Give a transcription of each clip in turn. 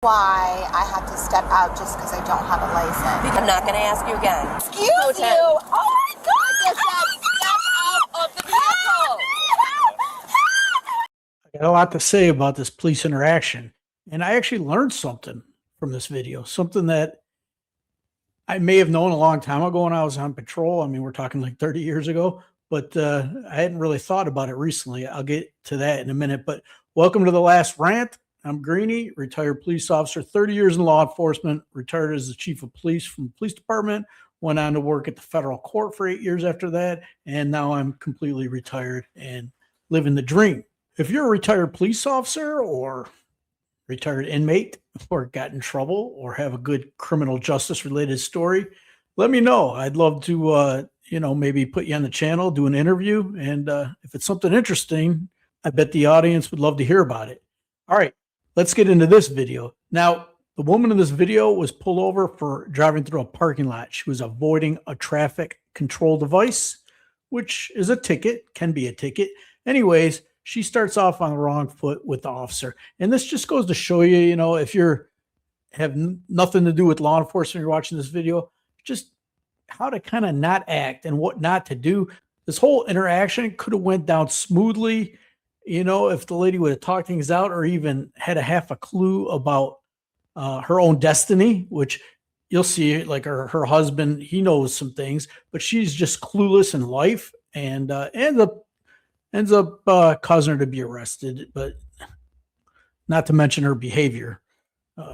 Why I have to step out just because I don't have a license. I'm not going to ask you again. Excuse you! Oh my God! I just said step out of the vehicle! I got a lot to say about this police interaction, and I actually learned something from this video, something that I may have known a long time ago when I was on patrol. I mean, we're talking like 30 years ago, but I hadn't really thought about it recently. I'll get to that in a minute, but welcome to the last rant. I'm Greeny, retired police officer, 30 years in law enforcement, retired as the chief of police from the police department, went on to work at the federal court for 8 years after that, and now I'm completely retired and living the dream. If you're a retired police officer or retired inmate or got in trouble or have a good criminal justice related story, let me know. I'd love to, maybe put you on the channel, do an interview. And if it's something interesting, I bet the audience would love to hear about it. All right, let's get into this video. Now, the woman in this video was pulled over for driving through a parking lot. She was avoiding a traffic control device, which is a ticket, can be a ticket. Anyways, she starts off on the wrong foot with the officer. And this just goes to show you, if you're have nothing to do with law enforcement, you're watching this video, just how to kind of not act and what not to do. This whole interaction could have went down smoothly, if the lady would have talked things out or even had a half a clue about her own destiny, which you'll see, like her husband, he knows some things, but she's just clueless in life and ends up causing her to be arrested, but not to mention her behavior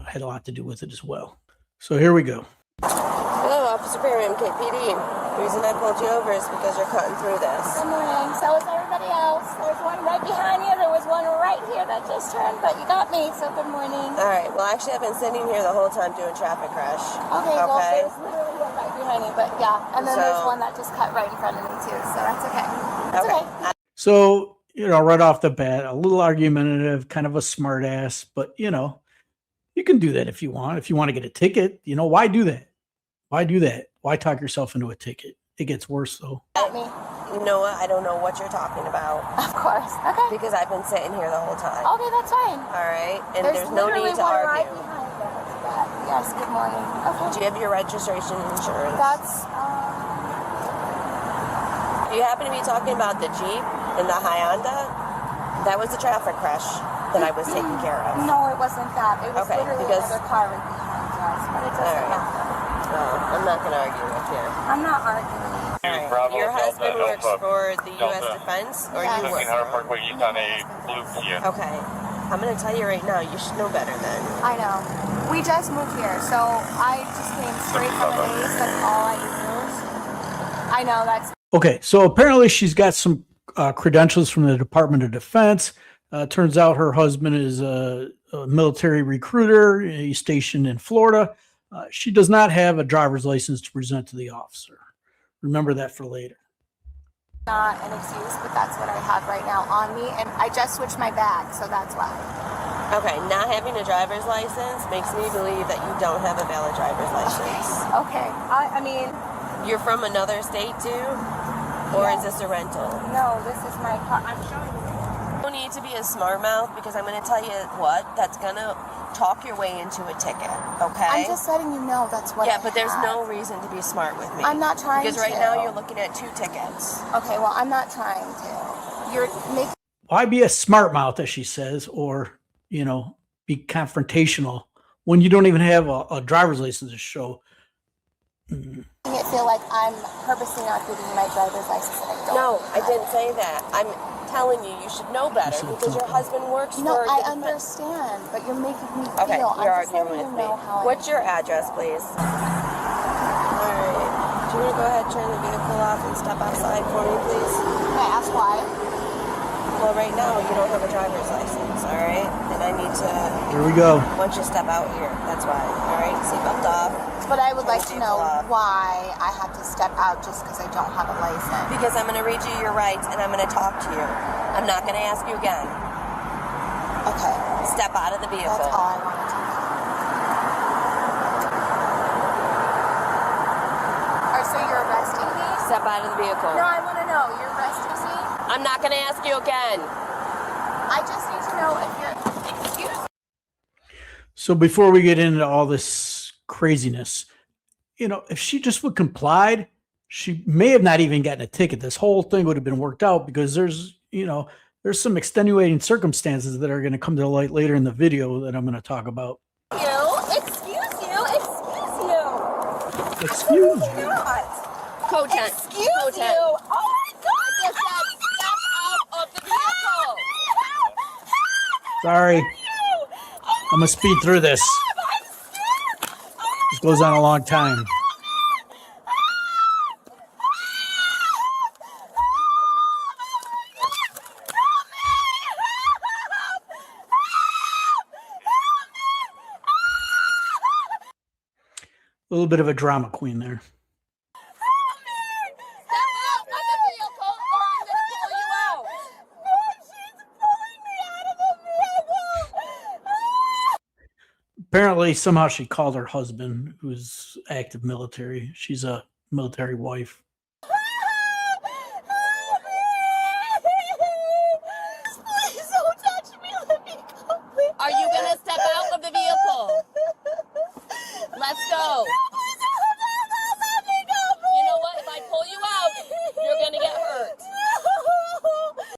had a lot to do with it as well. So here we go. Hello, Officer Perry, MKPD. The reason I pulled you over is because you're cutting through this. Good morning. So is everybody else. There's one right behind you. There was one right here that just turned, but you got me, so good morning. All right, well, actually, I've been sitting here the whole time doing traffic crash. Okay, well, there's literally one right behind you, but yeah. And then there's one that just cut right in front of me, too, so that's okay. That's okay. So, right off the bat, a little argumentative, kind of a smart ass, but, you can do that if you want. If you want to get a ticket, why do that? Why do that? Why talk yourself into a ticket? It gets worse, though. Me. You know what? I don't know what you're talking about. Of course. Okay. Because I've been sitting here the whole time. Okay, that's fine. All right? And there's no need to argue. Right behind us. Yes, good morning. Okay. Do you have your registration and insurance? That's, Do you happen to be talking about the Jeep and the Hyundai? That was the traffic crash that I was taking care of. No, it wasn't that. It was literally another car right behind us, but it doesn't matter. I'm not going to argue with you. I'm not arguing. Right. Your husband works for the U.S. Defense, or you work for him? Okay. I'm going to tell you right now, you should know better then. I know. We just moved here, so I just came straight from the base. That's all I use. I know that's... Okay, so apparently she's got some credentials from the Department of Defense. Turns out her husband is a military recruiter. He's stationed in Florida. She does not have a driver's license to present to the officer. Remember that for later. Not an excuse, but that's what I have right now on me, and I just switched my bag, so that's why. Okay, not having a driver's license makes me believe that you don't have a valid driver's license. Okay, I mean... You're from another state too? Or is this a rental? No, this is my car. I'm showing you. You don't need to be a smart mouth because I'm going to tell you what, that's going to talk your way into a ticket, okay? I'm just letting you know that's what Yeah, but there's no reason to be smart with me. I'm not trying to. Because right now you're looking at 2 tickets. Okay, well, I'm not trying to. You're making... Why be a smart mouth, as she says, or, be confrontational when you don't even have a driver's license to show? It feel like I'm purposely not giving you my driver's license and I don't. No, I didn't say that. I'm telling you, you should know better because your husband works for... No, I understand, but you're making me feel... Okay, you're arguing with me. How What's your address, please? All right. Do you want to go ahead and turn the vehicle off and step outside for me, please? Can I ask why? Well, right now, you don't have a driver's license, all right? And I need to... Here we go. Once you step out here, that's why. All right, seatbelt off. But I would like to know why I have to step out just because I don't have a license. Because I'm going to read you your rights and I'm going to talk to you. I'm not going to ask you again. Okay. Step out of the vehicle. That's all I wanted to know. So you're arresting me? Step out of the vehicle. No, I want to know. You're arresting me? I'm not going to ask you again. I just need to know if you're... Excuse me. So before we get into all this craziness, if she just would complied, she may have not even gotten a ticket. This whole thing would have been worked out because there's some extenuating circumstances that are going to come to light later in the video that I'm going to talk about. Excuse you. Co-tent. Excuse you. Oh my God. I just said step out of the vehicle. Sorry. I'm going to speed through this. This goes on a long time. A little bit of a drama queen there. Apparently, somehow she called her husband, who's active military. She's a military wife. Please don't touch me. Let me go. Please. Are you going to step out of the vehicle? Let's go. You know what? If I pull you out, you're going to get hurt.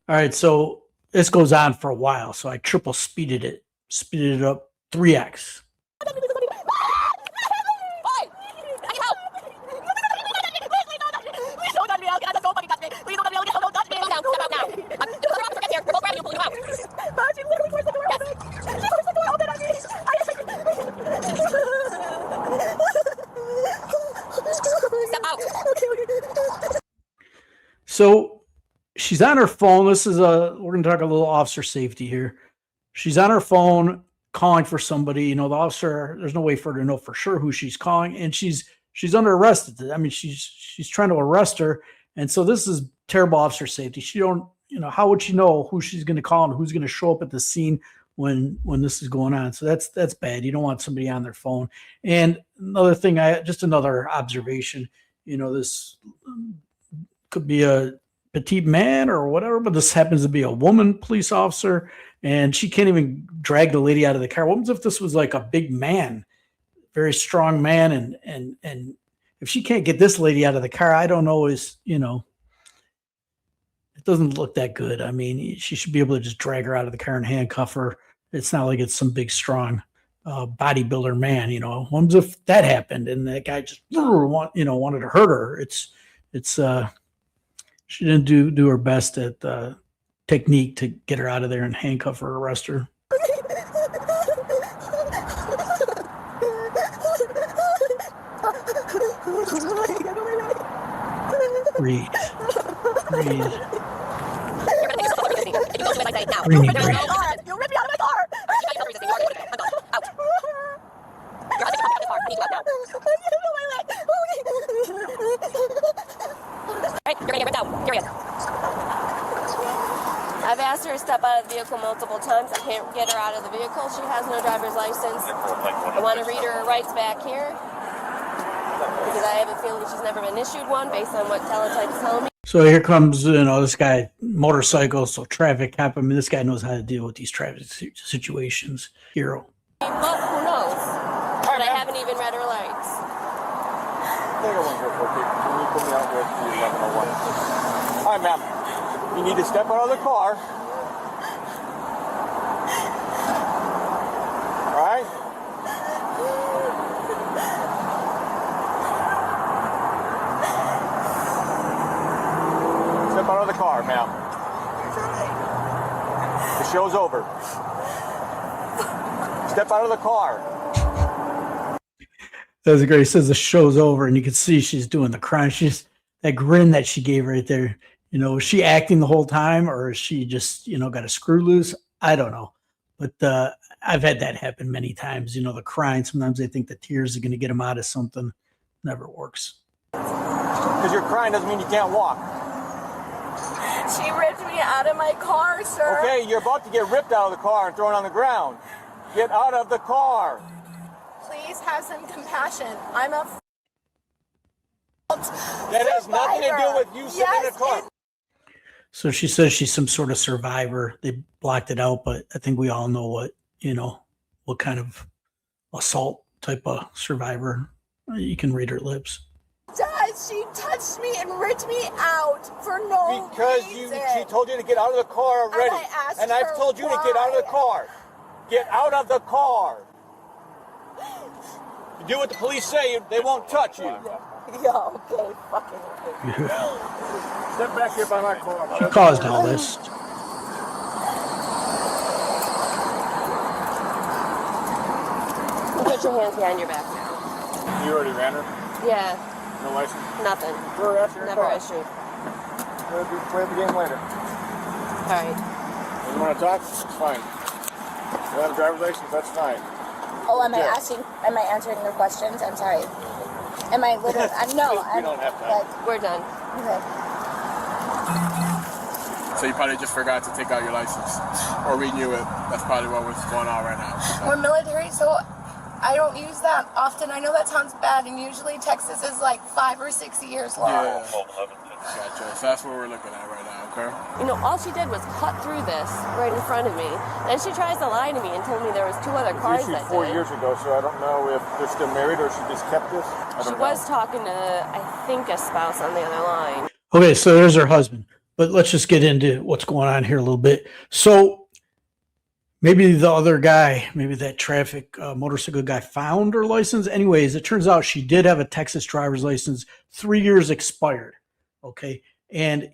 All right, so this goes on for a while. So I triple speeded it up 3x. So she's on her phone. We're going to talk a little officer safety here. She's on her phone calling for somebody. The officer, there's no way for her to know for sure who she's calling. And she's under arrest. I mean, she's trying to arrest her. And so this is terrible officer safety. How would she know who she's going to call and who's going to show up at the scene when this is going on? So that's bad. You don't want somebody on their phone. And another thing, just another observation, this could be a petite man or whatever, but this happens to be a woman police officer, and she can't even drag the lady out of the car. What if this was like a big man, very strong man, and if she can't get this lady out of the car, I don't know, it doesn't look that good. I mean, she should be able to just drag her out of the car and handcuff her. It's not like it's some big, strong bodybuilder man, What if that happened and that guy just wanted to hurt her? She didn't do her best at technique to get her out of there and handcuff her, arrest her. Breathe. You ripped me out of my car. I've asked her to step out of the vehicle multiple times. I can't get her out of the vehicle. She has no driver's license. I want to read her rights back here because I have a feeling she's never been issued one based on what teletype's telling me. So here comes, this guy, motorcycle, so traffic cop. I mean, this guy knows how to deal with these traffic situations. Hero. But who knows? But I haven't even read her rights. Can you put me out with the 1101? All right, ma'am. You need to step out of the car. All right? Step out of the car, ma'am. The show's over. Step out of the car. That's great. He says the show's over, and you can see she's doing the crime. She's that grin that she gave right there. Was she acting the whole time, or is she just, got a screw loose? I don't know. But I've had that happen many times. The crying, sometimes they think the tears are going to get them out of something. Never works. Because you're crying doesn't mean you can't walk. She ripped me out of my car, sir. Okay, you're about to get ripped out of the car and thrown on the ground. Get out of the car. Please have some compassion. I'm a That has nothing to do with you sitting in the car. So she says she's some sort of survivor. They blocked it out, but I think we all know what kind of assault type of survivor. You can read her lips. Does she touched me and ripped me out for no Because reason? she told you to get out of the car already. And I asked and I've her told you to get out of the why. car. Get out of the car. You do what the police say, they won't touch you. Yeah, okay, fucking okay. Step back here by my car. She caused all this. Put your hands behind your back now. You already ran her? Yeah, No license? nothing. Throw her after your Never car. issued. Play the game later. All right. You want to talk? It's fine. You have a driver's license? That's fine. Oh, am I Yeah. am I answering your questions? I'm sorry. Am I literally, no, We I'm don't have time. like, We're done. okay. So you probably just forgot to take out your license or renew it. That's probably what was going on right now. We're military, so I don't use that often. I know that sounds bad, and usually Texas is like 5 or 6 years long. Yeah. Gotcha. So that's what we're looking at right now, okay? You know, all she did was cut through this right in front of me. Then she tries to lie to me and told me there was 2 other cars Issued that 4 did. years ago, so I don't know if they're still married or she just kept this. I She don't was know. talking to, I think, a spouse on the other line. Okay, so there's her husband. But let's just get into what's going on here a little bit. So maybe the other guy, maybe that traffic motorcycle guy found her license. Anyways, it turns out she did have a Texas driver's license, 3 years expired. Okay. And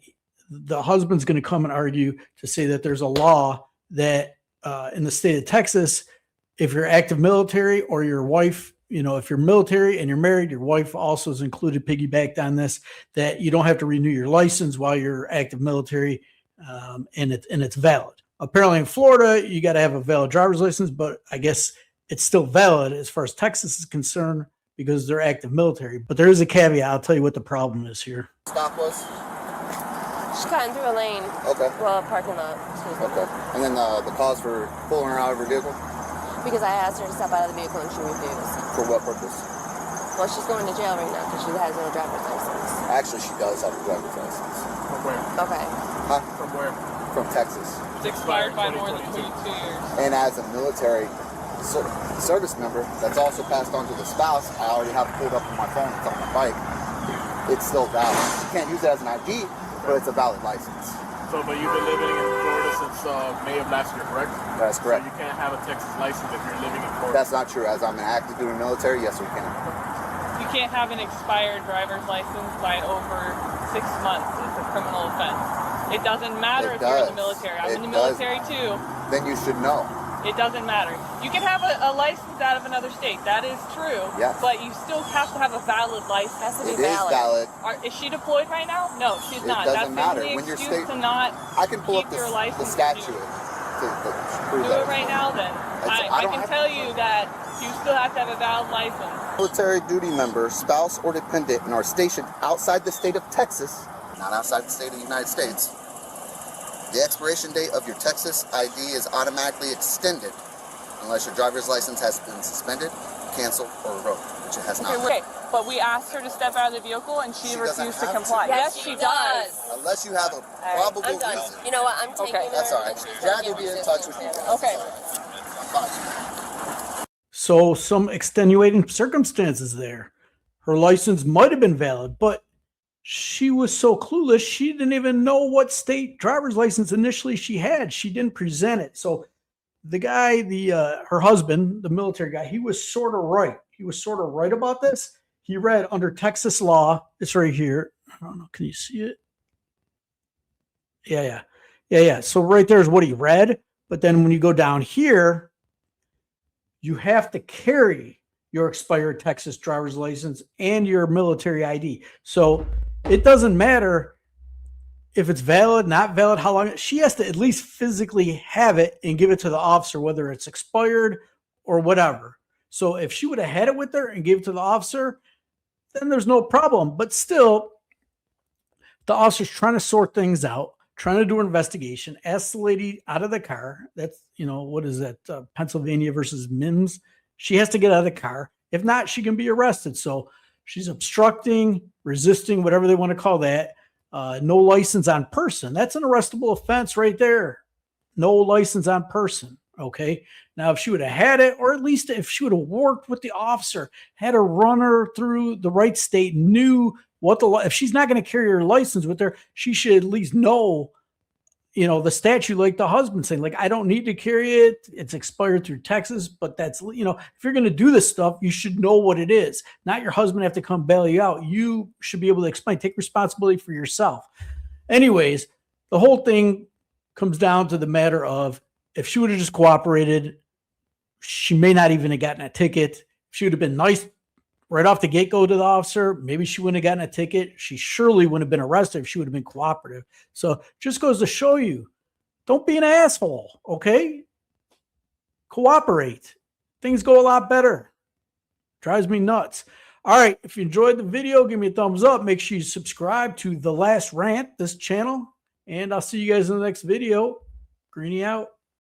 the husband's going to come and argue to say that there's a law that in the state of Texas, if you're active military or your wife, if you're military and you're married, your wife also is included, piggybacked on this, that you don't have to renew your license while you're active military, and it's valid. Apparently in Florida, you got to have a valid driver's license, but I guess it's still valid as far as Texas is concerned because they're active military. But there is a caveat. I'll tell you what the problem is here. Stop was? She's cutting through a lane. Okay. Well, parking lot. Excuse me. Okay. And then the cause for pulling her out of her vehicle? Because I asked her to step out of the vehicle and she refused. For what purpose? Well, she's going to jail right now because she has no driver's license. Actually, she does have a driver's license. From where? Okay. Huh? From where? From Texas. It's expired by more than 22 years. And as a military service member that's also passed on to the spouse, I already have it pulled up on my phone. It's on my bike. It's still valid. You can't use it as an ID, but it's a valid license. So, but you've been living in Florida since May of last year, correct? That's correct. So you can't have a Texas license if you're living in Florida. That's not true. As I'm an active duty military, yes, we can. You can't have an expired driver's license by over 6 months. It's a criminal offense. It doesn't matter It if you're in does. the military. I'm It in the does. military too. Then you should know. It doesn't matter. You can have a license out of another state. That is true. Yes. But you still have to have a valid license. Has to be It is valid. Is she deployed right now? No, she's It not. doesn't That's matter. the only When you're excuse state- to not I can pull keep up your the license. statute to prove Do that. it right now then. I I don't can have tell to. you that you still have to have a valid license. Military duty member, spouse, or dependent and are stationed outside the state of Texas, not outside the state of the United States, the expiration date of your Texas ID is automatically extended unless your driver's license has been suspended, canceled, or revoked, which it has not. Okay, but we asked her to step out of the vehicle and she doesn't refused to have to. comply. Yes, Yes, she she does. Unless you have a All right, probable I'm done. reason. You know what? I'm taking Okay. her. That's all right. and she's Dad gonna will be in get touch with you. resistance. Okay. Bye. So some extenuating circumstances there. Her license might have been valid, but she was so clueless, she didn't even know what state driver's license initially she had. She didn't present it. So the guy, her husband, the military guy, he was sort of right. He was sort of right about this. He read under Texas law, it's right here. I don't know, can you see it? Yeah. So right there is what he read. But then when you go down here, you have to carry your expired Texas driver's license and your military ID. So it doesn't matter if it's valid, not valid, how long. She has to at least physically have it and give it to the officer, whether it's expired or whatever. So if she would have had it with her and gave it to the officer, then there's no problem. But still, the officer's trying to sort things out, trying to do an investigation, ask the lady out of the car. That's, what is that? Pennsylvania versus Mims. She has to get out of the car. If not, she can be arrested. So she's obstructing, resisting, whatever they want to call that. No license on person. That's an arrestable offense right there. No license on person. Okay. Now, if she would have had it, or at least if she would have worked with the officer, had a runner through the right state, knew what if she's not going to carry her license with her, she should at least know, the statute, like the husband saying, like, I don't need to carry it. It's expired through Texas, but that's, if you're going to do this stuff, you should know what it is. Not your husband have to come bail you out. You should be able to explain, take responsibility for yourself. Anyways, the whole thing comes down to the matter of, if she would have just cooperated, she may not even have gotten a ticket. She would have been nice right off the get-go to the officer. Maybe she wouldn't have gotten a ticket. She surely wouldn't have been arrested if she would have been cooperative. So just goes to show you, don't be an asshole, okay? Cooperate. Things go a lot better. Drives me nuts. All right, if you enjoyed the video, give me a thumbs up. Make sure you subscribe to The Last Rant, this channel. And I'll see you guys in the next video. Greenie out.